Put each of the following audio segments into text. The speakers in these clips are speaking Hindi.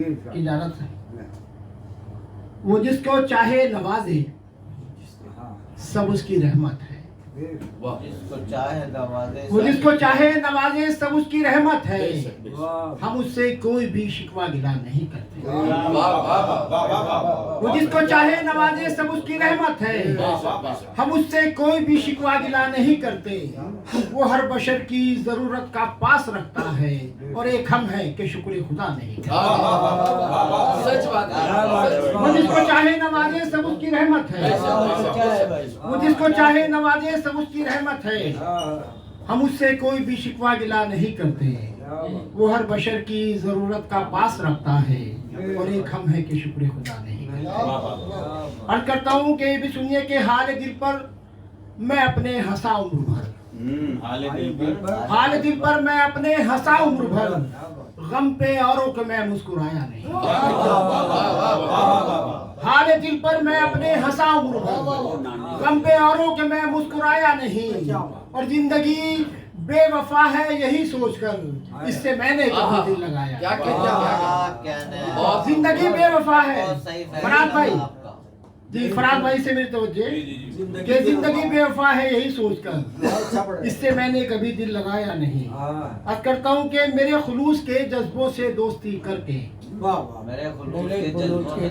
इजाजत है। वो जिसको चाहे नवाजे सब उसकी रहमत है। जिसको चाहे नवाजे वो जिसको चाहे नवाजे सब उसकी रहमत है। हम उससे कोई भी शिकवा गिला नहीं करते। वो जिसको चाहे नवाजे सब उसकी रहमत है। हम उससे कोई भी शिकवा गिला नहीं करते। वो हर बशर की जरूरत का पास रखता है और एक हम है कि शुक्र खुदा नहीं करते। सच बात है। वो जिसको चाहे नवाजे सब उसकी रहमत है। वो जिसको चाहे नवाजे सब उसकी रहमत है। हम उससे कोई भी शिकवा गिला नहीं करते। वो हर बशर की जरूरत का पास रखता है और एक हम है कि शुक्र खुदा नहीं करते। अर्ज करता हूँ कि भी सुनिए कि हाल दिल पर मैं अपने हंसा उम्र भर। हाल दिल पर मैं अपने हंसा उम्र भर। गम पे औरों को मैं मुस्कुराया नहीं। हाल दिल पर मैं अपने हंसा उम्र भर। गम पे औरों के मैं मुस्कुराया नहीं। और जिंदगी बेवफा है यही सोचकर इससे मैंने कभी दिल लगाया। क्या जिंदगी बेवफा है। फराद भाई आपका जी, फराद भाई से मेरी तवज्जो कि जिंदगी बेवफा है यही सोचकर इससे मैंने कभी दिल लगाया नहीं। अर्ज करता हूँ कि मेरे खुलूस के जज्बों से दोस्ती करके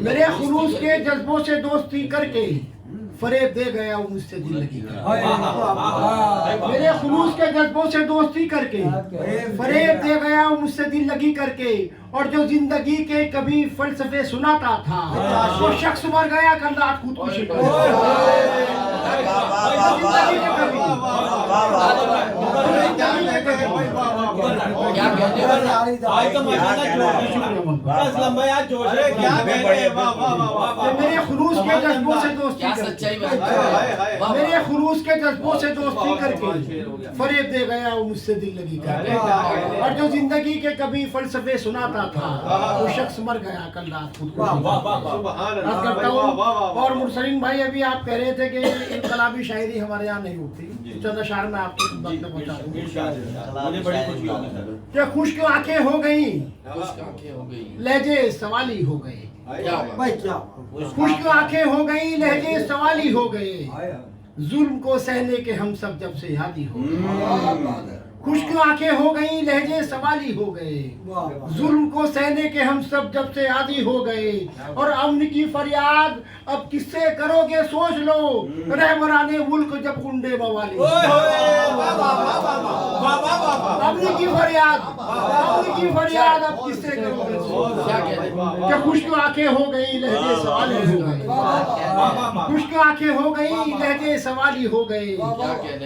मेरे खुलूस के जज्बों से दोस्ती करके फरेब दे गया वो मुझसे दिल लगी करके। मेरे खुलूस के जज्बों से दोस्ती करके फरेब दे गया वो मुझसे दिल लगी करके। और जो जिंदगी के कभी फलसफे सुनाता था वो शख्स मर गया कल रात खुदकुशी कर। जिंदगी के कभी मेरे खुलूस के जज्बों से दोस्ती करके मेरे खुलूस के जज्बों से दोस्ती करके फरेब दे गया वो मुझसे दिल लगी करके। और जो जिंदगी के कभी फलसफे सुनाता था वो शख्स मर गया कल रात करता हूँ। और मुरसलीन भाई अभी आप कह रहे थे कि इनकलाबी शायरी हमारे यहाँ नहीं होती। चंद अशार में आपको वक्त में पहुंचा दूंगा। खुश क्यों आंखें हो गई लहजे सवाली हो गए। खुश क्यों आंखें हो गई लहजे सवाली हो गए। जुल्म को सहने के हम सब जब से यादी हो गए। खुश क्यों आंखें हो गई लहजे सवाली हो गए। जुल्म को सहने के हम सब जब से आदी हो गए। और अमन की फरियाद अब किससे करोगे सोच लो। रहबराने मुल्क जब गुंडे बवाली। अमन की फरियाद अब किससे करोगे क्या। खुश क्यों आंखें हो गई लहजे सवाली हो गए। खुश क्यों आंखें हो गई लहजे सवाली हो गए।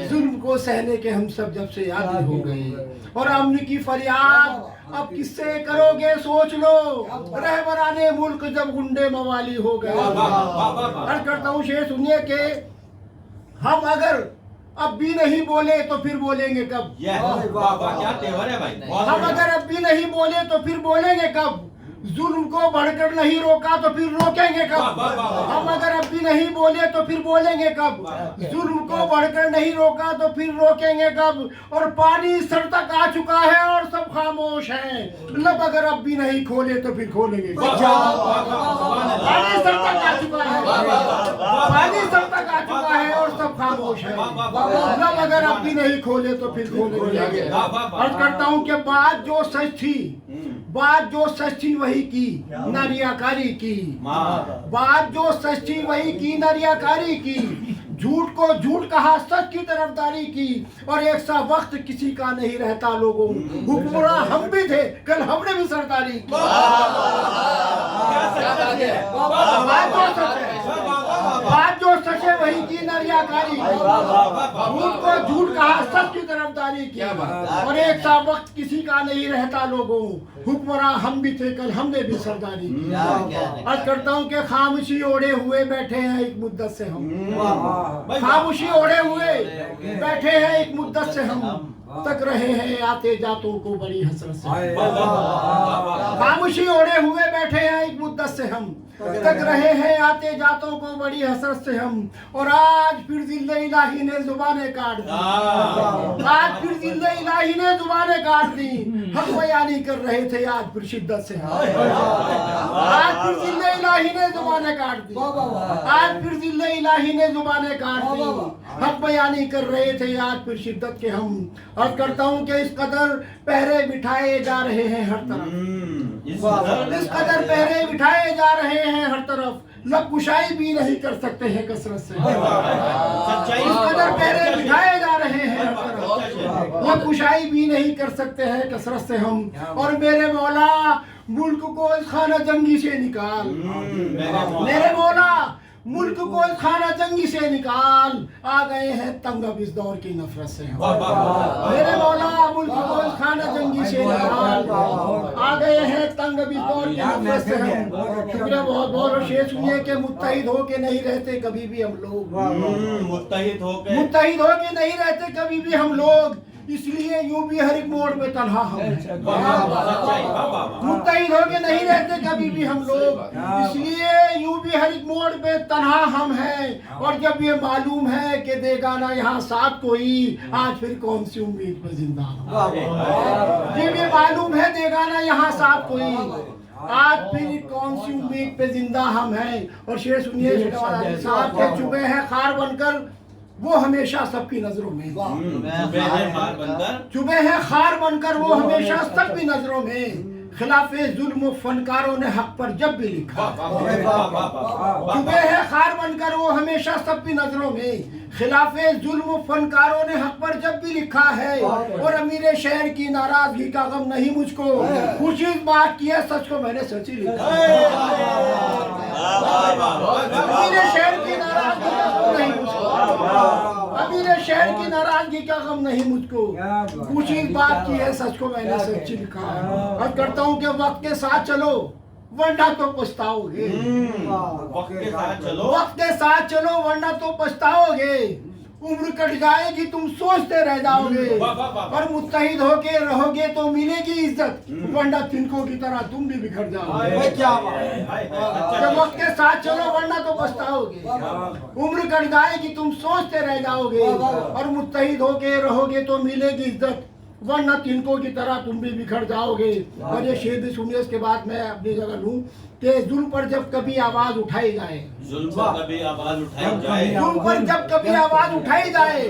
जुल्म को सहने के हम सब जब से याद हो गए। और अमन की फरियाद अब किससे करोगे सोच लो। रहबराने मुल्क जब गुंडे मवाली हो गए। अर्ज करता हूँ शेर सुनिए कि हम अगर अब भी नहीं बोले तो फिर बोलेंगे कब। क्या तेवर है भाई। हम अगर अब भी नहीं बोले तो फिर बोलेंगे कब। जुल्म को बढ़कर नहीं रोका तो फिर रोकेंगे कब। हम अगर अब भी नहीं बोले तो फिर बोलेंगे कब। जुल्म को बढ़कर नहीं रोका तो फिर रोकेंगे कब। और पानी सर तक आ चुका है और सब खामोश हैं। लब अगर अब भी नहीं खोले तो फिर खोलेंगे कब। पानी सर तक आ चुका है। पानी सर तक आ चुका है और सब खामोश है। लब अगर अब भी नहीं खोले तो फिर खोलेंगे। अर्ज करता हूँ कि बात जो सच थी वही की न रियाकारी की। बात जो सच थी वही की न रियाकारी की। झूठ को झूठ कहा सच की तरफदारी की। और एक सा वक्त किसी का नहीं रहता लोगों। हुक्मरान हम भी थे कल हमने भी सरदारी की। बात जो सच है वही की न रियाकारी। झूठ को झूठ कहा सच की तरफदारी की। और एक सा वक्त किसी का नहीं रहता लोगों। हुक्मरान हम भी थे कल हमने भी सरदारी की। अर्ज करता हूँ कि खामोशी ओढ़े हुए बैठे हैं एक मुद्दत से हम। खामोशी ओढ़े हुए बैठे हैं एक मुद्दत से हम। तक रहे हैं आते जातों को बड़ी हसरत से। वाह, वाह, वाह, वाह। खामोशी ओढ़े हुए बैठे हैं एक मुद्दत से हम, तक रहे हैं आते जातों को बड़ी हसरत से हम, और आज फिर दिल इलाही ने जुबानें काट दी, आज फिर दिल इलाही ने जुबानें काट दी, हम बयानी कर रहे थे आज फिर शिद्दत से हम, आज फिर दिल इलाही ने जुबानें काट दी, आज फिर दिल इलाही ने जुबानें काट दी, हम बयानी कर रहे थे आज फिर शिद्दत के हम। और करता हूँ कि इस कदर पहरे बिठाए जा रहे हैं हर तरफ, इस कदर पहरे बिठाए जा रहे हैं हर तरफ, लब कुशाई भी नहीं कर सकते हैं कसरत से, इस कदर पहरे बिठाए जा रहे हैं हर तरफ, लब कुशाई भी नहीं कर सकते हैं कसरत से हम। और मेरे मौला मुल्क को इस खाना जंगी से निकाल, मेरे मौला मुल्क को इस खाना जंगी से निकाल, आ गए हैं तंग अब इस दौर की नफरत से हम, मेरे मौला मुल्क को इस खाना जंगी से निकाल, आ गए हैं तंग अब इस दौर की नफरत से हम। शुक्रिया बहुत बहुत। और शेष सुनिए कि मुत्तहिद होके नहीं रहते कभी भी हम लोग, मुत्तहिद होके नहीं रहते कभी भी हम लोग, इसलिए यूं भी हर एक मोड़ में तन्हा हम हैं। मुत्तहिद होके नहीं रहते कभी भी हम लोग, इसलिए यूं भी हर एक मोड़ पे तन्हा हम हैं। और जब ये मालूम है कि देगा ना यहाँ साथ कोई, आज फिर कौन सी उम्मीद पे जिंदा हम, जब ये मालूम है देगा ना यहाँ साथ कोई, आज फिर कौन सी उम्मीद पे जिंदा हम हैं। और शेर सुनिए साहब के चुभे हैं खार बनकर वो हमेशा सबकी नजरों में, चुभे हैं खार बनकर वो हमेशा सबकी नजरों में, खिलाफे जुल्म फनकारों ने हक पर जब भी लिखा, चुभे हैं खार बनकर वो हमेशा सबकी नजरों में, खिलाफे जुल्म फनकारों ने हक पर जब भी लिखा है। और अमीर शहर की नाराजगी का गम नहीं मुझको, कुछ इस बात की है सच को मैंने सच्ची लिखा, अमीर शहर की नाराजगी का गम नहीं मुझको, अमीर शहर की नाराजगी का गम नहीं मुझको, कुछ इस बात की है सच को मैंने सच्ची लिखा। और करता हूँ कि वक्त के साथ चलो वरना तो पछताओगे, वक्त के साथ चलो, वक्त के साथ चलो वरना तो पछताओगे, उम्र कट जाएगी तुम सोचते रह जाओगे, और मुत्तहिद होके रहोगे तो मिलेगी इज्जत, वरना तिनकों की तरह तुम भी बिखर जाओगे। जब वक्त के साथ चलो वरना तो पछताओगे, उम्र कट जाएगी तुम सोचते रह जाओगे, और मुत्तहिद होके रहोगे तो मिलेगी इज्जत, वरना तिनकों की तरह तुम भी बिखर जाओगे। और ये शेर भी सुनिए, इसके बाद मैं अपनी जगह लूं कि जुल्म पर जब कभी आवाज उठाई जाए, जुल्म पर कभी आवाज उठाई जाए, जुल्म पर जब कभी आवाज उठाई जाए,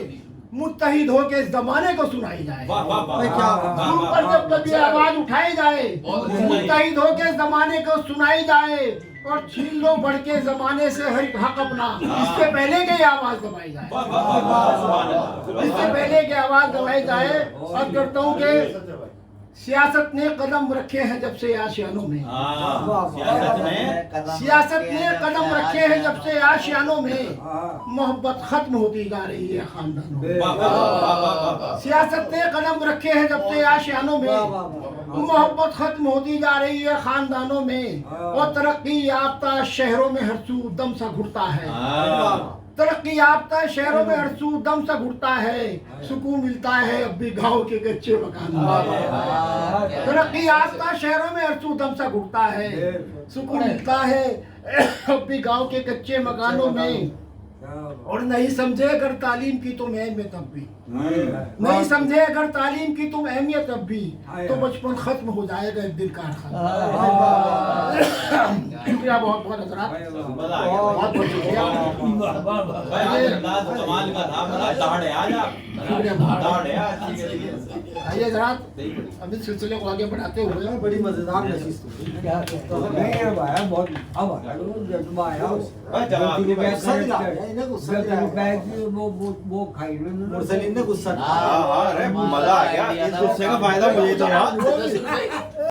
मुत्तहिद होके इस जमाने को सुनाई जाए, जुल्म पर जब कभी आवाज उठाई जाए, मुत्तहिद होके इस जमाने को सुनाई जाए, और छीन लो बढ़ के जमाने से हर एक हक अपना, इससे पहले की आवाज दबाई जाए, इससे पहले की आवाज दबाई जाए। और करता हूँ कि सियासत ने कदम रखे हैं जब से आशियानों में, सियासत ने कदम रखे हैं जब से आशियानों में, मोहब्बत खत्म होती जा रही है खानदानों में, सियासत ने कदम रखे हैं जब से आशियानों में, मोहब्बत खत्म होती जा रही है खानदानों में। और तरक्की याफ्ता शहरों में हर सू दम सा घुटता है, तरक्की याफ्ता शहरों में हर सू दम सा घुटता है, सुकून मिलता है अब भी गाँव के कच्चे मकानों में, तरक्की याफ्ता शहरों में हर सू दम सा घुटता है, सुकून मिलता है अब भी गाँव के कच्चे मकानों में। और नहीं समझे अगर तालीम की तुम अहमियत तब भी, नहीं समझे अगर तालीम की तुम अहमियत तब भी, तो बचपन खत्म हो जाएगा एक दिन कारखाना। शुक्रिया बहुत बहुत हज़रात, बहुत बहुत शुक्रिया। कमाल का था, दाढ़ है आज आप, दाढ़ है आज। आइए हज़रात, अब इस सिलसिले को आगे बढ़ाते हुए बड़ी मजेदार नशिस्त नहीं है भाई, बहुत अब वो खाई मुरसलीन ने गुस्सा अरे मजा आ गया, इस गुस्से का फायदा मुझे तो